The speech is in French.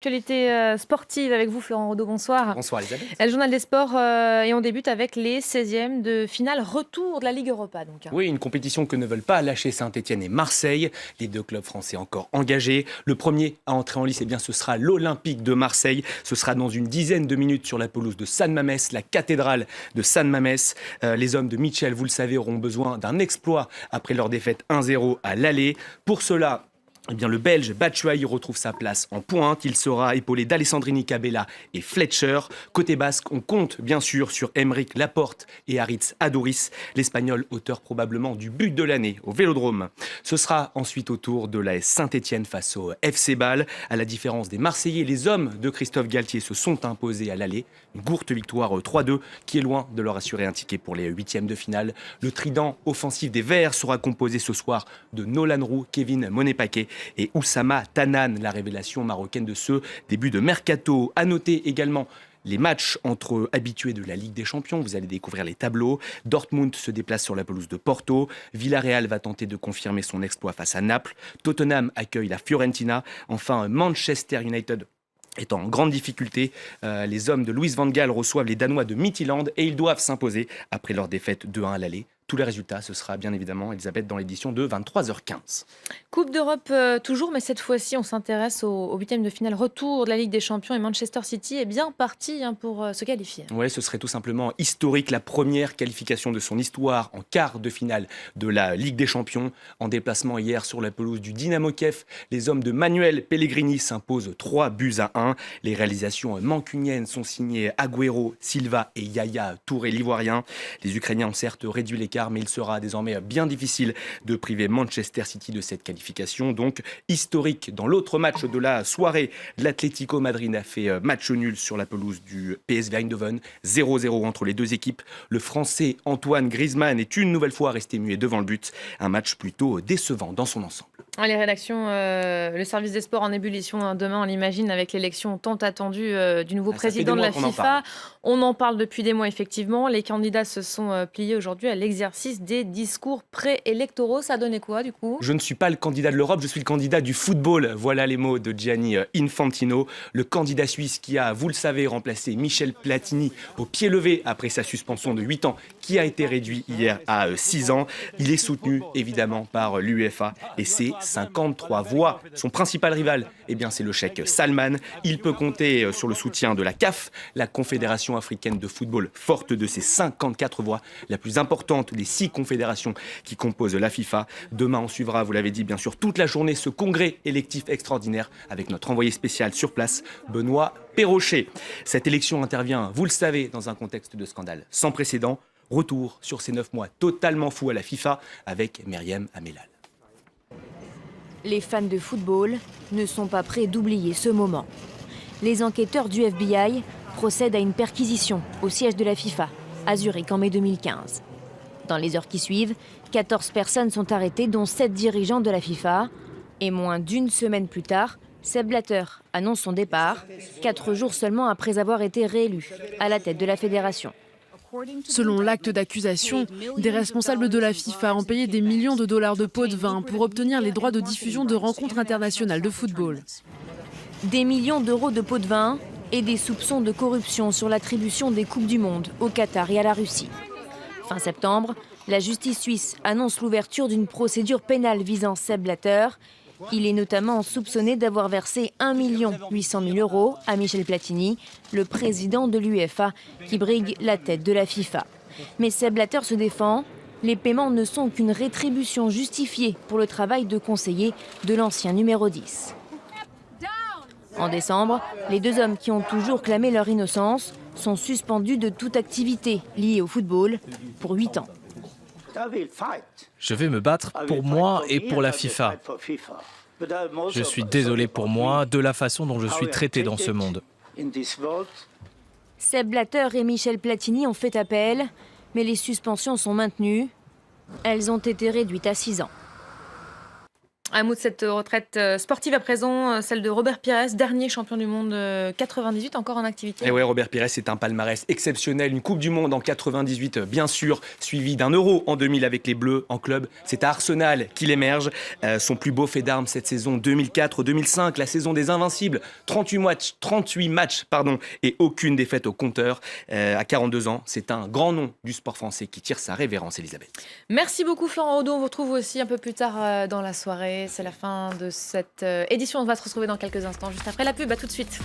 L'actualité sportive avec vous, Florent Rodeau, bonsoir. Bonsoir Elisabeth. Le journal des sports et on débute avec les 16e de finale retour de la Ligue Europa. Donc. Oui, une compétition que ne veulent pas lâcher Saint-Etienne et Marseille. Les deux clubs français encore engagés. Le premier à entrer en lice, ce sera l'Olympique de Marseille. Ce sera dans une dizaine de minutes sur la pelouse de San Mamés, la cathédrale de San Mamés. Les hommes de Michel, vous le savez, auront besoin d'un exploit après leur défaite 1-0 à l'aller. Pour cela, le Belge Batshuayi retrouve sa place en pointe. Il sera épaulé d'Alessandrini Cabella et Fletcher. Côté basque, on compte bien sûr sur Aymeric Laporte et Aritz Adouris, l'Espagnol auteur probablement du but de l'année au Vélodrome. Ce sera ensuite au tour de l'AS Saint-Etienne face au FC Bâle. À la différence des Marseillais, les hommes de Christophe Galtier se sont imposés à l'aller. Une courte victoire 3-2 qui est loin de leur assurer un ticket pour les huitièmes de finale. Le trident offensif des Verts sera composé ce soir de Nolan Roux, Kevin Monet-Paquet et Oussama Tanan, la révélation marocaine de ce début de mercato. À noter également les matchs entre habitués de la Ligue des Champions. Vous allez découvrir les tableaux. Dortmund se déplace sur la pelouse de Porto. Villarreal va tenter de confirmer son exploit face à Naples. Tottenham accueille la Fiorentina. Enfin, Manchester United est en grande difficulté. Les hommes de Louis van Gaal reçoivent les Danois de Midtjylland et ils doivent s'imposer après leur défaite 2-1 à l'aller. Tous les résultats, ce sera bien évidemment, Elisabeth, dans l'édition de 23h15. Coupe d'Europe toujours, mais cette fois-ci, on s'intéresse au huitième de finale retour de la Ligue des Champions et Manchester City est bien parti pour se qualifier. Oui, ce serait tout simplement historique, la première qualification de son histoire en quart de finale de la Ligue des Champions. En déplacement hier sur la pelouse du Dynamo Kiev, les hommes de Manuel Pellegrini s'imposent 3-1. Les réalisations mancuniennes sont signées Agüero, Silva et Yaya Touré l'Ivoirien. Les Ukrainiens ont certes réduit l'écart, mais il sera désormais bien difficile de priver Manchester City de cette qualification. Donc historique. Dans l'autre match de la soirée, l'Atlético Madrid a fait match nul sur la pelouse du PSV Eindhoven. 0-0 entre les deux équipes. Le Français Antoine Griezmann est une nouvelle fois resté muet devant le but. Un match plutôt décevant dans son ensemble. Les rédactions, le service des sports en ébullition demain, on l'imagine, avec l'élection tant attendue du nouveau président de la FIFA. On en parle depuis des mois, effectivement. Les candidats se sont pliés aujourd'hui à l'exercice des discours préélectoraux. Ça a donné quoi, du coup ? Je ne suis pas le candidat de l'Europe, je suis le candidat du football. Voilà les mots de Gianni Infantino, le candidat suisse qui a, vous le savez, remplacé Michel Platini au pied levé après sa suspension de 8 ans, qui a été réduit hier à 6 ans. Il est soutenu, évidemment, par l'UEFA et c'est 53 voix. Son principal rival, c'est le cheikh Salman. Il peut compter sur le soutien de la CAF, la Confédération africaine de football, forte de ses 54 voix, la plus importante des 6 confédérations qui composent la FIFA. Demain, on suivra, vous l'avez dit, bien sûr, toute la journée ce congrès électif extraordinaire avec notre envoyé spécial sur place, Benoît Perrochet. Cette élection intervient, vous le savez, dans un contexte de scandale sans précédent. Retour sur ces 9 mois totalement fous à la FIFA avec Myriam Amelal. Les fans de football ne sont pas prêts d'oublier ce moment. Les enquêteurs du FBI procèdent à une perquisition au siège de la FIFA, à Zurich en mai 2015. Dans les heures qui suivent, 14 personnes sont arrêtées, dont 7 dirigeants de la FIFA. Et moins d'une semaine plus tard, Sepp Blatter annonce son départ, 4 jours seulement après avoir été réélu à la tête de la fédération. Selon l'acte d'accusation, des responsables de la FIFA ont payé des millions de dollars de pots de vin pour obtenir les droits de diffusion de rencontres internationales de football. Des millions d'euros de pots de vin et des soupçons de corruption sur l'attribution des Coupes du Monde au Qatar et à la Russie. Fin septembre, la justice suisse annonce l'ouverture d'une procédure pénale visant Sepp Blatter. Il est notamment soupçonné d'avoir versé 1 800 000 € à Michel Platini, le président de l'UEFA, qui brigue la tête de la FIFA. Mais Sepp Blatter se défend. Les paiements ne sont qu'une rétribution justifiée pour le travail de conseiller de l'ancien numéro 10. En décembre, les 2 hommes qui ont toujours clamé leur innocence sont suspendus de toute activité liée au football pour 8 ans. Je vais me battre pour moi et pour la FIFA. Je suis désolé pour moi de la façon dont je suis traité dans ce monde. Sepp Blatter et Michel Platini ont fait appel, mais les suspensions sont maintenues. Elles ont été réduites à 6 ans. Un mot de cette retraite sportive à présent, celle de Robert Pires, dernier champion du monde 98, encore en activité. Et ouais, Robert Pires, c'est un palmarès exceptionnel. Une Coupe du Monde en 98, bien sûr, suivi d'un Euro en 2000 avec les Bleus en club. C'est à Arsenal qu'il émerge. Son plus beau fait d'armes cette saison 2004-2005, la saison des Invincibles. 38 matchs, et aucune défaite au compteur. À 42 ans, c'est un grand nom du sport français qui tire sa révérence, Elisabeth. Merci beaucoup Florent Audeau. On vous retrouve aussi un peu plus tard dans la soirée. C'est la fin de cette édition. On va se retrouver dans quelques instants, juste après la pub. À tout de suite.